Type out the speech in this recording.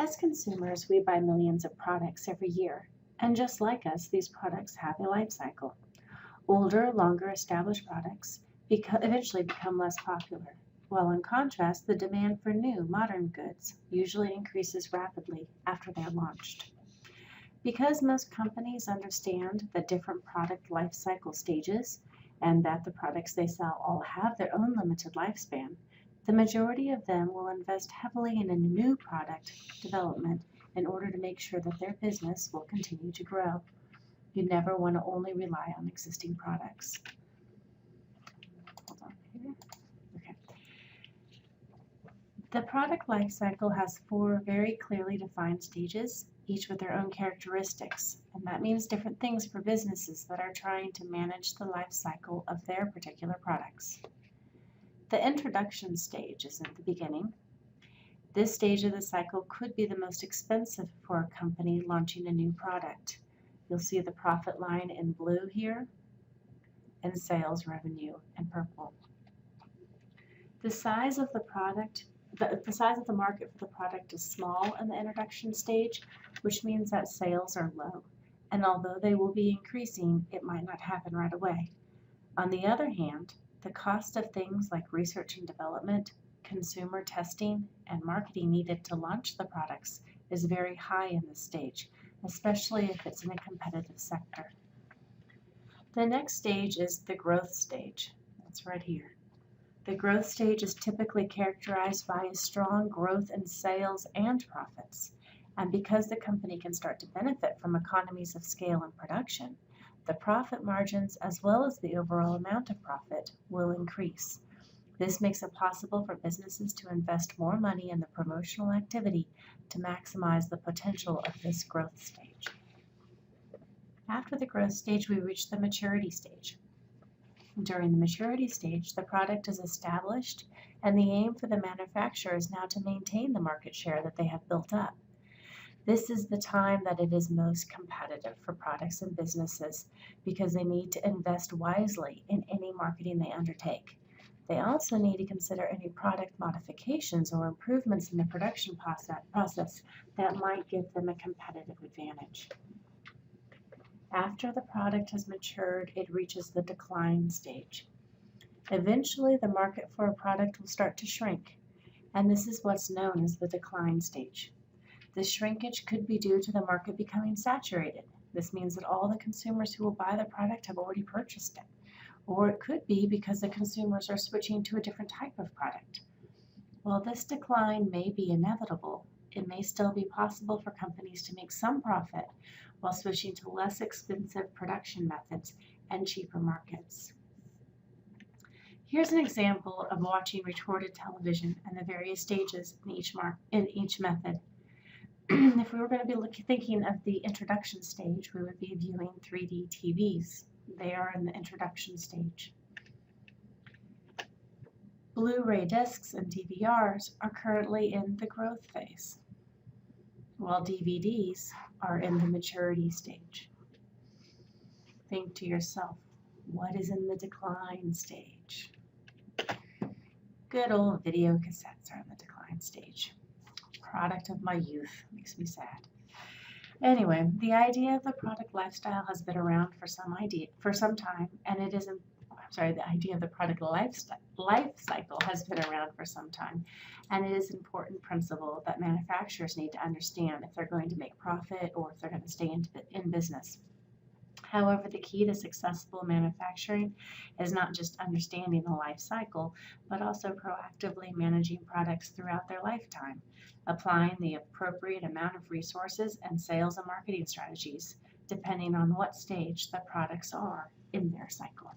As consumers, we buy millions of products every year, and just like us, these products have a life cycle. Older, longer established products eventually become less popular, while in contrast, the demand for new, modern goods usually increases rapidly after they're launched. Because most companies understand the different product life cycle stages and that the products they sell all have their own limited lifespan, the majority of them will invest heavily in a new product development in order to make sure that their business will continue to grow. You never want to only rely on existing products. Hold on here. Okay. The product life cycle has 4 very clearly defined stages, each with their own characteristics, and that means different things for businesses that are trying to manage the life cycle of their particular products. The introduction stage is at the beginning. This stage of the cycle could be the most expensive for a company launching a new product. You'll see the profit line in blue here and sales revenue in purple. The size of the product, the size of the market for the product is small in the introduction stage, which means that sales are low. And although they will be increasing, it might not happen right away. On the other hand, the cost of things like research and development, consumer testing, and marketing needed to launch the products is very high in this stage, especially if it's in a competitive sector. The next stage is the growth stage. That's right here. The growth stage is typically characterized by a strong growth in sales and profits. And because the company can start to benefit from economies of scale in production, the profit margins as well as the overall amount of profit will increase. This makes it possible for businesses to invest more money in the promotional activity to maximize the potential of this growth stage. After the growth stage, we reach the maturity stage. During the maturity stage, the product is established, and the aim for the manufacturer is now to maintain the market share that they have built up. This is the time that it is most competitive for products and businesses because they need to invest wisely in any marketing they undertake. They also need to consider any product modifications or improvements in the production process that might give them a competitive advantage. After the product has matured, it reaches the decline stage. Eventually, the market for a product will start to shrink, and this is what's known as the decline stage. This shrinkage could be due to the market becoming saturated. This means that all the consumers who will buy the product have already purchased it. Or it could be because the consumers are switching to a different type of product. While this decline may be inevitable, it may still be possible for companies to make some profit while switching to less expensive production methods and cheaper markets. Here's an example of watching recorded television and the various stages in each method. If we were going to be thinking of the introduction stage, we would be viewing 3D TVs. They are in the introduction stage. Blu-ray discs and DVRs are currently in the growth phase, while DVDs are in the maturity stage. Think to yourself, what is in the decline stage? Good old video cassettes are in the decline stage. Product of my youth, makes me sad. Anyway, the idea of the product lifestyle has been around for some time, and the idea of the product life cycle has been around for some time, and it is an important principle that manufacturers need to understand if they're going to make profit or if they're going to stay in business. However, the key to successful manufacturing is not just understanding the life cycle, but also proactively managing products throughout their lifetime, applying the appropriate amount of resources and sales and marketing strategies, depending on what stage the products are in their cycle.